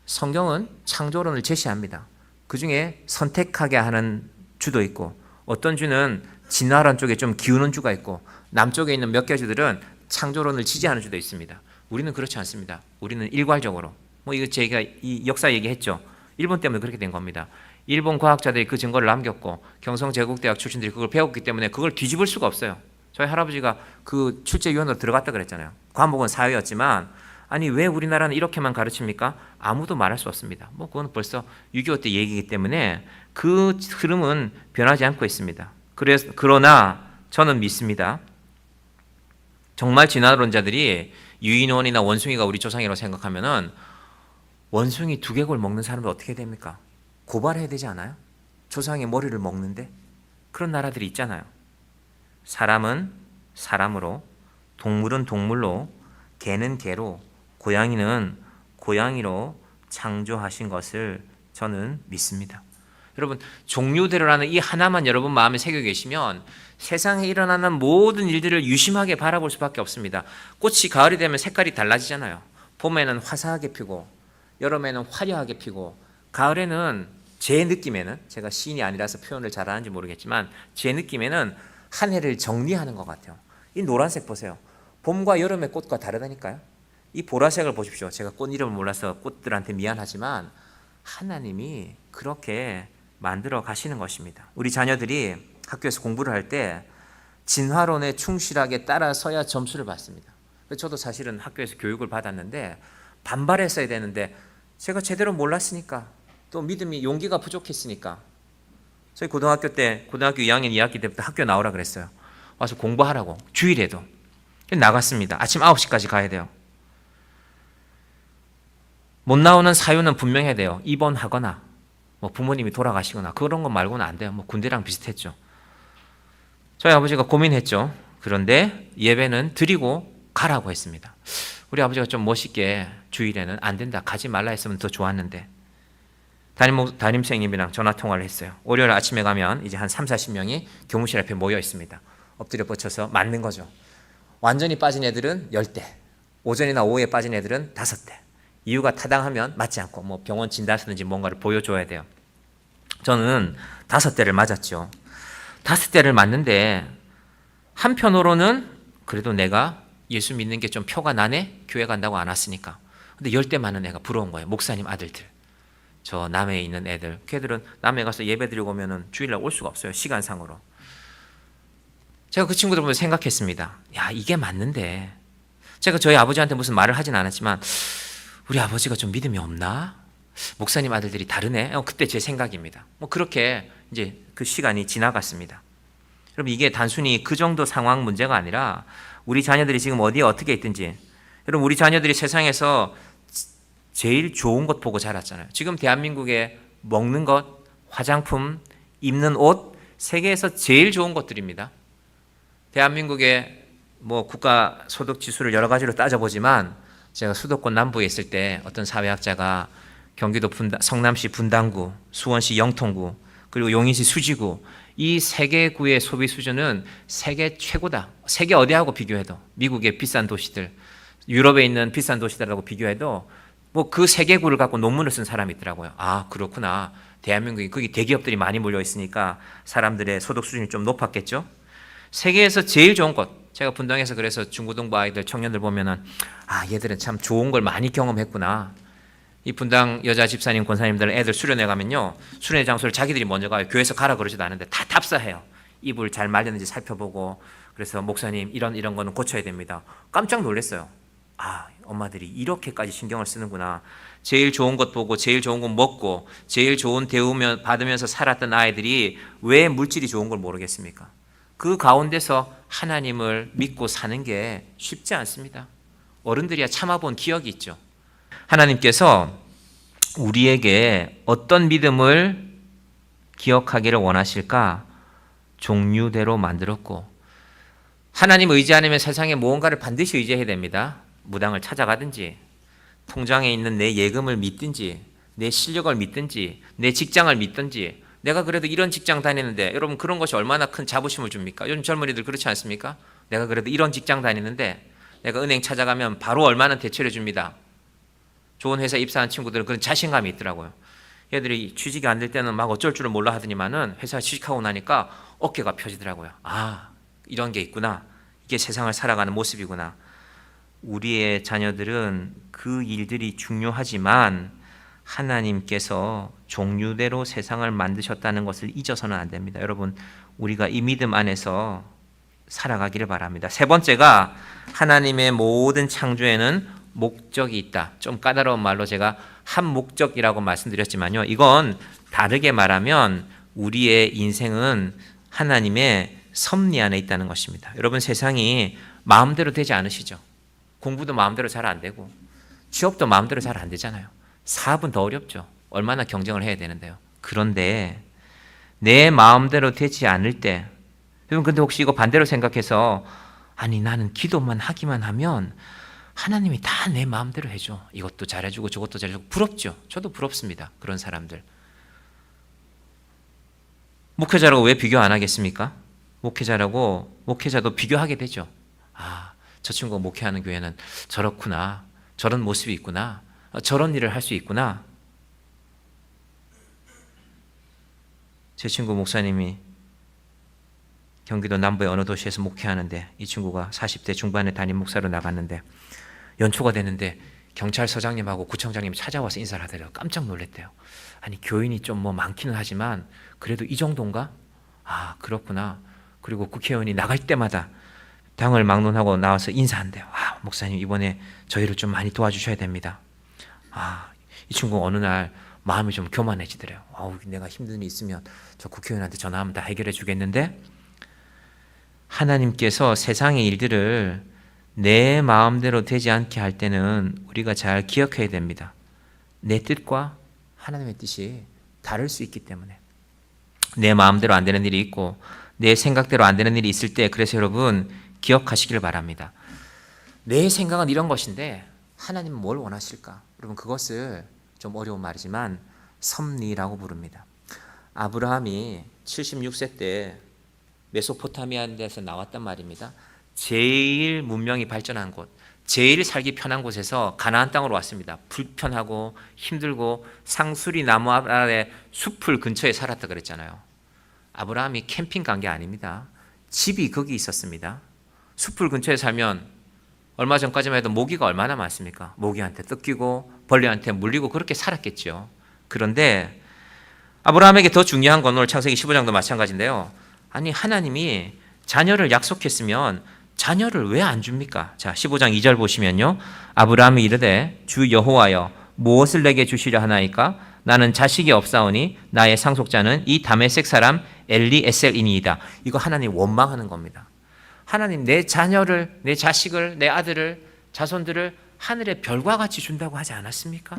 성경은 창조론을 제시합니다. 그 중에 선택하게 하는 주도 있고 어떤 주는 진화론 쪽에 좀 기우는 주가 있고 남쪽에 있는 몇 개 주들은 창조론을 지지하는 주도 있습니다. 우리는 그렇지 않습니다. 우리는 일괄적으로, 뭐 이거 제가 이 역사 얘기했죠. 일본 때문에 그렇게 된 겁니다. 일본 과학자들이 그 증거를 남겼고 경성제국대학 출신들이 그걸 배웠기 때문에 그걸 뒤집을 수가 없어요. 저희 할아버지가 그 출제위원으로 들어갔다 그랬잖아요. 과목은 사회였지만 아니 왜 우리나라는 이렇게만 가르칩니까? 아무도 말할 수 없습니다. 뭐 그건 벌써 6.25 때 얘기이기 때문에 그 흐름은 변하지 않고 있습니다. 그러나 저는 믿습니다. 정말 진화론자들이 유인원이나 원숭이가 우리 조상이라고 생각하면은 원숭이 두개골 먹는 사람도 어떻게 됩니까? 고발해야 되지 않아요? 조상의 머리를 먹는데? 그런 나라들이 있잖아요. 사람은 사람으로, 동물은 동물로, 개는 개로, 고양이는 고양이로 창조하신 것을 저는 믿습니다. 여러분, 종류대로라는 이 하나만 여러분 마음에 새겨 계시면 세상에 일어나는 모든 일들을 유심하게 바라볼 수밖에 없습니다. 꽃이 가을이 되면 색깔이 달라지잖아요. 봄에는 화사하게 피고 여름에는 화려하게 피고 가을에는 제 느낌에는, 제가 시인이 아니라서 표현을 잘하는지 모르겠지만 제 느낌에는 한 해를 정리하는 것 같아요. 이 노란색 보세요. 봄과 여름의 꽃과 다르다니까요. 이 보라색을 보십시오. 제가 꽃 이름을 몰라서 꽃들한테 미안하지만 하나님이 그렇게 만들어 가시는 것입니다. 우리 자녀들이 학교에서 공부를 할 때 진화론에 충실하게 따라서야 점수를 받습니다. 저도 사실은 학교에서 교육을 받았는데 반발했어야 되는데 제가 제대로 몰랐으니까 또 믿음이 용기가 부족했으니까 저희 고등학교 2학년 2학기 때부터 학교 나오라 그랬어요. 와서 공부하라고. 주일에도 나갔습니다. 아침 9시까지 가야 돼요. 못 나오는 사유는 분명해야 돼요. 입원하거나 뭐 부모님이 돌아가시거나 그런 거 말고는 안 돼요. 뭐 군대랑 비슷했죠. 저희 아버지가 고민했죠. 그런데 예배는 드리고 가라고 했습니다. 우리 아버지가 좀 멋있게 주일에는 안 된다, 가지 말라 했으면 더 좋았는데 담임선생님이랑 전화통화를 했어요. 월요일 아침에 가면 이제 한 30-40명이 교무실 앞에 모여 있습니다. 엎드려 뻗쳐서 맞는 거죠. 완전히 빠진 애들은 10대, 오전이나 오후에 빠진 애들은 5대. 이유가 타당하면 맞지 않고 뭐 병원 진단서든지 뭔가를 보여줘야 돼요. 저는 5대를 맞았죠. 5대를 맞는데 한편으로는 그래도 내가 예수 믿는 게 좀 표가 나네? 교회 간다고 안 왔으니까. 근데 10대 많은 애가 부러운 거예요. 목사님 아들들. 저 남해에 있는 애들. 걔들은 남해 가서 예배 드리고 오면은 주일날 올 수가 없어요. 시간상으로. 제가 그 친구들 보면 생각했습니다. 야, 이게 맞는데. 제가 저희 아버지한테 무슨 말을 하진 않았지만 우리 아버지가 좀 믿음이 없나? 목사님 아들들이 다르네? 그때 제 생각입니다. 뭐 그렇게 이제 그 시간이 지나갔습니다. 여러분, 이게 단순히 그 정도 상황 문제가 아니라 우리 자녀들이 지금 어디에 어떻게 있든지, 여러분 우리 자녀들이 세상에서 제일 좋은 것 보고 자랐잖아요. 지금 대한민국에 먹는 것, 화장품, 입는 옷, 세계에서 제일 좋은 것들입니다. 대한민국의 뭐 국가 소득 지수를 여러 가지로 따져보지만 제가 수도권 남부에 있을 때 어떤 사회학자가 경기도 성남시 분당구, 수원시 영통구, 그리고 용인시 수지구, 이 세 개 구의 소비 수준은 세계 최고다. 세계 어디하고 비교해도, 미국의 비싼 도시들, 유럽에 있는 비싼 도시들하고 비교해도 뭐 그 세 개 구를 갖고 논문을 쓴 사람이 있더라고요. 아, 그렇구나. 대한민국이 거기 대기업들이 많이 몰려 있으니까 사람들의 소득 수준이 좀 높았겠죠. 세계에서 제일 좋은 것. 제가 분당에서 그래서 중고등부 아이들, 청년들 보면은 아, 얘들은 참 좋은 걸 많이 경험했구나. 이 분당 여자 집사님, 권사님들 애들 수련회 가면요, 수련회 장소를 자기들이 먼저 가요. 교회에서 가라 그러지도 않은데 다 답사해요. 이불 잘 말렸는지 살펴보고, 그래서 목사님 이런 거는 고쳐야 됩니다. 깜짝 놀랐어요. 아, 엄마들이 이렇게까지 신경을 쓰는구나. 제일 좋은 것 보고 제일 좋은 것 먹고 제일 좋은 대우면 받으면서 살았던 아이들이 왜 물질이 좋은 걸 모르겠습니까? 그 가운데서 하나님을 믿고 사는 게 쉽지 않습니다. 어른들이야 참아본 기억이 있죠. 하나님께서 우리에게 어떤 믿음을 기억하기를 원하실까? 종류대로 만들었고, 하나님 의지 않으면 세상에 무언가를 반드시 의지해야 됩니다. 무당을 찾아가든지, 통장에 있는 내 예금을 믿든지, 내 실력을 믿든지, 내 직장을 믿든지. 내가 그래도 이런 직장 다니는데, 여러분 그런 것이 얼마나 큰 자부심을 줍니까? 요즘 젊은이들 그렇지 않습니까? 내가 그래도 이런 직장 다니는데 내가 은행 찾아가면 바로 얼마는 대출해 줍니다. 좋은 회사 입사한 친구들은 그런 자신감이 있더라고요. 얘들이 취직이 안 될 때는 막 어쩔 줄을 몰라 하더니만은 회사 취직하고 나니까 어깨가 펴지더라고요. 아, 이런 게 있구나. 이게 세상을 살아가는 모습이구나. 우리의 자녀들은 그 일들이 중요하지만 하나님께서 종류대로 세상을 만드셨다는 것을 잊어서는 안 됩니다. 여러분, 우리가 이 믿음 안에서 살아가기를 바랍니다. 세 번째가 하나님의 모든 창조에는 목적이 있다. 좀 까다로운 말로 제가 한 목적이라고 말씀드렸지만요. 이건 다르게 말하면 우리의 인생은 하나님의 섭리 안에 있다는 것입니다. 여러분, 세상이 마음대로 되지 않으시죠? 공부도 마음대로 잘 안 되고 취업도 마음대로 잘 안 되잖아요. 사업은 더 어렵죠. 얼마나 경쟁을 해야 되는데요. 그런데 내 마음대로 되지 않을 때, 여러분 근데 혹시 이거 반대로 생각해서 아니 나는 기도만 하기만 하면 하나님이 다 내 마음대로 해줘. 이것도 잘해주고 저것도 잘해주고. 부럽죠. 저도 부럽습니다. 그런 사람들. 목회자라고 왜 비교 안 하겠습니까? 목회자도 비교하게 되죠. 아, 저 친구가 목회하는 교회는 저렇구나. 저런 모습이 있구나. 저런 일을 할 수 있구나. 제 친구 목사님이 경기도 남부의 어느 도시에서 목회하는데, 이 친구가 40대 중반에 담임 목사로 나갔는데 연초가 됐는데 경찰서장님하고 구청장님이 찾아와서 인사를 하더래요. 깜짝 놀랐대요. 아니 교인이 좀 뭐 많기는 하지만 그래도 이 정도인가? 아, 그렇구나. 그리고 국회의원이 나갈 때마다 당을 막론하고 나와서 인사한대요. 아, 목사님 이번에 저희를 좀 많이 도와주셔야 됩니다. 아, 이 친구가 어느 날 마음이 좀 교만해지더래요. 내가 힘든 일이 있으면 저 국회의원한테 전화하면 다 해결해 주겠는데, 하나님께서 세상의 일들을 내 마음대로 되지 않게 할 때는 우리가 잘 기억해야 됩니다. 내 뜻과 하나님의 뜻이 다를 수 있기 때문에. 내 마음대로 안 되는 일이 있고 내 생각대로 안 되는 일이 있을 때, 그래서 여러분 기억하시길 바랍니다. 내 생각은 이런 것인데 하나님은 뭘 원하실까? 여러분, 그것을 좀 어려운 말이지만 섭리라고 부릅니다. 아브라함이 76세 때 메소포타미아에 데서 나왔단 말입니다. 제일 문명이 발전한 곳, 제일 살기 편한 곳에서 가나안 땅으로 왔습니다. 불편하고 힘들고 상수리 나무 아래 숲을 근처에 살았다 그랬잖아요. 아브라함이 캠핑 간 게 아닙니다. 집이 거기 있었습니다. 숲을 근처에 살면 얼마 전까지만 해도 모기가 얼마나 많습니까? 모기한테 뜯기고 벌레한테 물리고 그렇게 살았겠죠. 그런데 아브라함에게 더 중요한 건 오늘 창세기 15장도 마찬가지인데요. 아니, 하나님이 자녀를 약속했으면 자녀를 왜 안 줍니까? 자, 15장 2절 보시면요. 아브라함이 이르되 주 여호와여 무엇을 내게 주시려 하나이까? 나는 자식이 없사오니 나의 상속자는 이 다메섹 사람 엘리에셀이니이다. 이거 하나님 원망하는 겁니다. 하나님, 내 자녀를, 내 자식을, 내 아들을, 자손들을 하늘의 별과 같이 준다고 하지 않았습니까?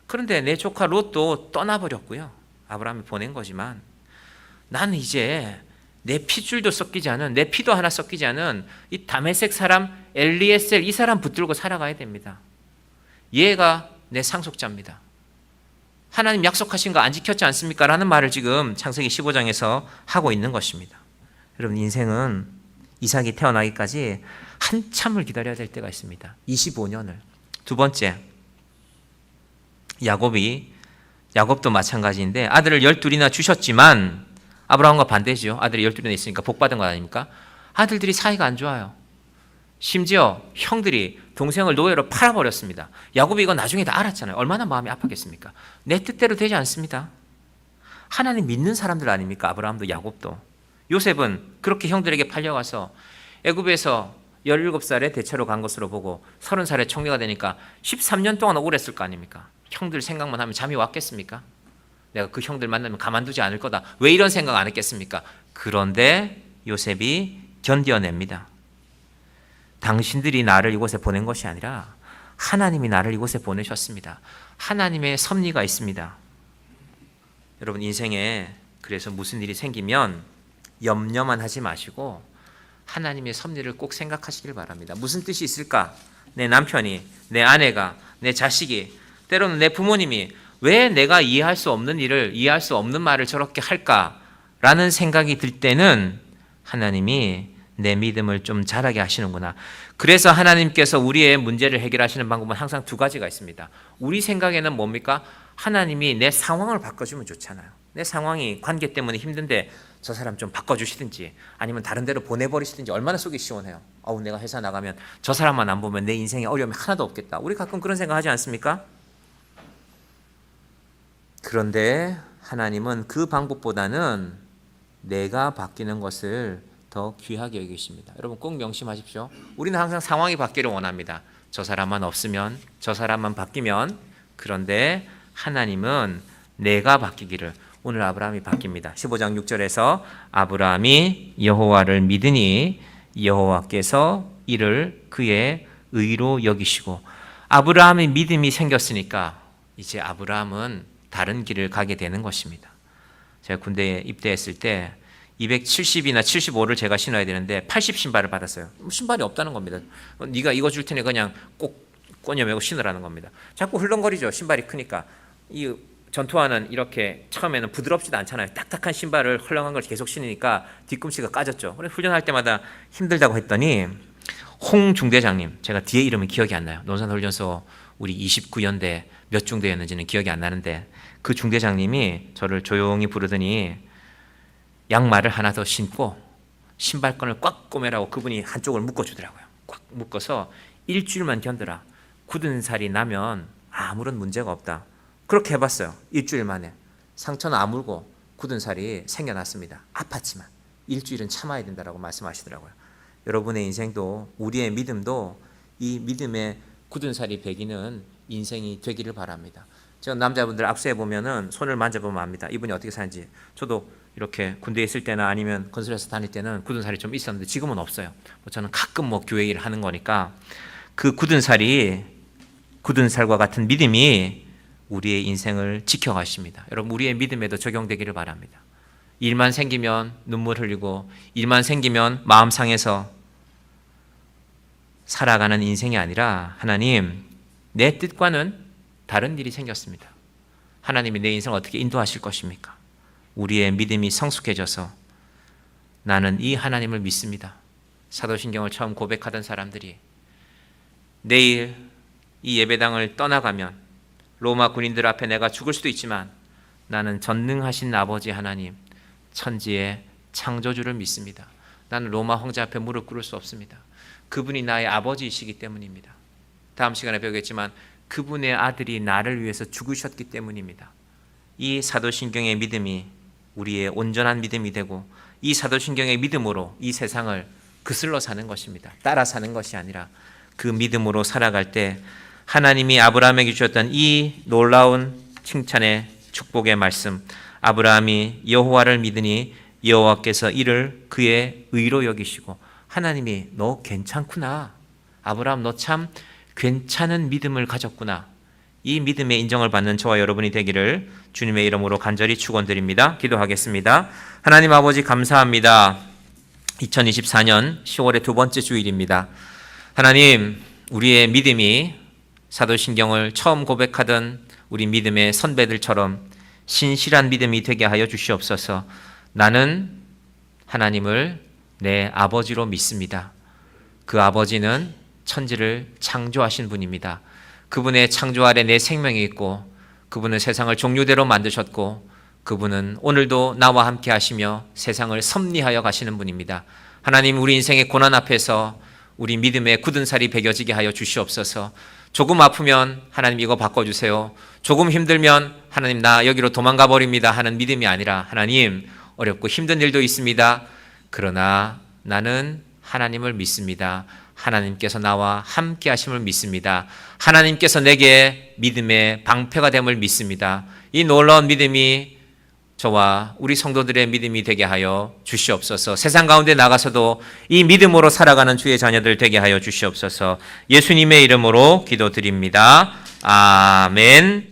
그런데 내 조카 롯도 떠나버렸고요. 아브라함이 보낸 거지만 나는 이제 내 핏줄도 섞이지 않은, 내 피도 하나 섞이지 않은 이 다메섹 사람 엘리에셀, 이 사람 붙들고 살아가야 됩니다. 얘가 내 상속자입니다. 하나님 약속하신 거 안 지켰지 않습니까? 라는 말을 지금 창세기 15장에서 하고 있는 것입니다. 여러분, 인생은 이삭이 태어나기까지 한참을 기다려야 될 때가 있습니다. 25년을. 두 번째, 야곱도 마찬가지인데 아들을 12이나 주셨지만 아브라함과 반대죠. 아들이 12이나 있으니까 복 받은 거 아닙니까? 아들들이 사이가 안 좋아요. 심지어 형들이 동생을 노예로 팔아버렸습니다. 야곱이 이거 나중에 다 알았잖아요. 얼마나 마음이 아팠겠습니까? 내 뜻대로 되지 않습니다. 하나님 믿는 사람들 아닙니까? 아브라함도 야곱도. 요셉은 그렇게 형들에게 팔려가서 애굽에서 17살에 대체로 간 것으로 보고 30살에 총리가 되니까 13년 동안 억울했을 거 아닙니까? 형들 생각만 하면 잠이 왔겠습니까? 내가 그 형들 만나면 가만두지 않을 거다. 왜 이런 생각 안 했겠습니까? 그런데 요셉이 견뎌냅니다. 당신들이 나를 이곳에 보낸 것이 아니라 하나님이 나를 이곳에 보내셨습니다. 하나님의 섭리가 있습니다. 여러분, 인생에 그래서 무슨 일이 생기면 염려만 하지 마시고 하나님의 섭리를 꼭 생각하시길 바랍니다. 무슨 뜻이 있을까? 내 남편이, 내 아내가, 내 자식이, 때로는 내 부모님이 왜 내가 이해할 수 없는 일을, 이해할 수 없는 말을 저렇게 할까라는 생각이 들 때는 하나님이 내 믿음을 좀 자라게 하시는구나. 그래서 하나님께서 우리의 문제를 해결하시는 방법은 항상 두 가지가 있습니다. 우리 생각에는 뭡니까? 하나님이 내 상황을 바꿔주면 좋잖아요. 내 상황이 관계 때문에 힘든데 저 사람 좀 바꿔주시든지 아니면 다른 데로 보내버리시든지 얼마나 속이 시원해요. 내가 회사 나가면 저 사람만 안 보면 내 인생에 어려움이 하나도 없겠다. 우리 가끔 그런 생각 하지 않습니까? 그런데 하나님은 그 방법보다는 내가 바뀌는 것을 더 귀하게 여기십니다. 여러분, 꼭 명심하십시오. 우리는 항상 상황이 바뀌기를 원합니다. 저 사람만 없으면, 저 사람만 바뀌면. 그런데 하나님은 내가 바뀌기를. 오늘 아브라함이 바뀝니다. 15장 6절에서 아브라함이 여호와를 믿으니 여호와께서 이를 그의 의로 여기시고, 아브라함의 믿음이 생겼으니까 이제 아브라함은 다른 길을 가게 되는 것입니다. 제가 군대에 입대했을 때 270이나 75를 제가 신어야 되는데 80 신발을 받았어요. 신발이 없다는 겁니다. 네가 이거 줄 테니 그냥 꼭 꼬녀매고 신으라는 겁니다. 자꾸 흘렁거리죠. 신발이 크니까. 이 전투화는 이렇게 처음에는 부드럽지도 않잖아요. 딱딱한 신발을 헐렁한 걸 계속 신으니까 뒤꿈치가 까졌죠. 그래서 훈련할 때마다 힘들다고 했더니 홍 중대장님, 제가 뒤에 이름은 기억이 안 나요. 논산훈련소 우리 29연대 몇 중대였는지는 기억이 안 나는데 그 중대장님이 저를 조용히 부르더니 양말을 하나 더 신고 신발끈을 꽉 꼬매라고 그분이 한쪽을 묶어주더라고요. 꽉 묶어서 일주일만 견뎌라. 굳은 살이 나면 아무런 문제가 없다. 그렇게 해봤어요. 일주일 만에. 상처는 아물고 굳은 살이 생겨났습니다. 아팠지만 일주일은 참아야 된다고 말씀하시더라고요. 여러분의 인생도, 우리의 믿음도 이 믿음의 굳은 살이 배기는 인생이 되기를 바랍니다. 저 남자분들 악수해 보면은 손을 만져보면 압니다. 이분이 어떻게 사는지. 저도 이렇게 군대에 있을 때나 아니면 건설회사 다닐 때는 굳은 살이 좀 있었는데 지금은 없어요. 저는 가끔 교회 일을 하는 거니까 그 굳은 살과 같은 믿음이 우리의 인생을 지켜가십니다. 여러분, 우리의 믿음에도 적용되기를 바랍니다. 일만 생기면 눈물 흘리고 일만 생기면 마음 상해서 살아가는 인생이 아니라 하나님, 내 뜻과는 다른 일이 생겼습니다. 하나님이 내 인생을 어떻게 인도하실 것입니까? 우리의 믿음이 성숙해져서 나는 이 하나님을 믿습니다. 사도신경을 처음 고백하던 사람들이 내일 이 예배당을 떠나가면 로마 군인들 앞에 내가 죽을 수도 있지만 나는 전능하신 아버지 하나님, 천지의 창조주를 믿습니다. 나는 로마 황제 앞에 무릎 꿇을 수 없습니다. 그분이 나의 아버지이시기 때문입니다. 다음 시간에 배우겠지만 그분의 아들이 나를 위해서 죽으셨기 때문입니다. 이 사도신경의 믿음이 우리의 온전한 믿음이 되고 이 사도신경의 믿음으로 이 세상을 그슬러 사는 것입니다. 따라 사는 것이 아니라 그 믿음으로 살아갈 때 하나님이 아브라함에게 주셨던 이 놀라운 칭찬의 축복의 말씀, 아브라함이 여호와를 믿으니 여호와께서 이를 그의 의로 여기시고, 하나님이 너 괜찮구나, 아브라함 너 참 괜찮은 믿음을 가졌구나, 이 믿음의 인정을 받는 저와 여러분이 되기를 주님의 이름으로 간절히 축원드립니다. 기도하겠습니다. 하나님 아버지, 감사합니다. 2024년 10월의 두 번째 주일입니다. 하나님, 우리의 믿음이 사도신경을 처음 고백하던 우리 믿음의 선배들처럼 신실한 믿음이 되게 하여 주시옵소서. 나는 하나님을 내 아버지로 믿습니다. 그 아버지는 천지를 창조하신 분입니다. 그분의 창조 아래 내 생명이 있고 그분은 세상을 종류대로 만드셨고 그분은 오늘도 나와 함께 하시며 세상을 섭리하여 가시는 분입니다. 하나님, 우리 인생의 고난 앞에서 우리 믿음의 굳은 살이 배겨지게 하여 주시옵소서. 조금 아프면 하나님 이거 바꿔주세요, 조금 힘들면 하나님 나 여기로 도망가 버립니다 하는 믿음이 아니라, 하나님 어렵고 힘든 일도 있습니다. 그러나 나는 하나님을 믿습니다. 하나님께서 나와 함께 하심을 믿습니다. 하나님께서 내게 믿음의 방패가 됨을 믿습니다. 이 놀라운 믿음이 저와 우리 성도들의 믿음이 되게 하여 주시옵소서. 세상 가운데 나가서도 이 믿음으로 살아가는 주의 자녀들 되게 하여 주시옵소서. 예수님의 이름으로 기도드립니다. 아멘.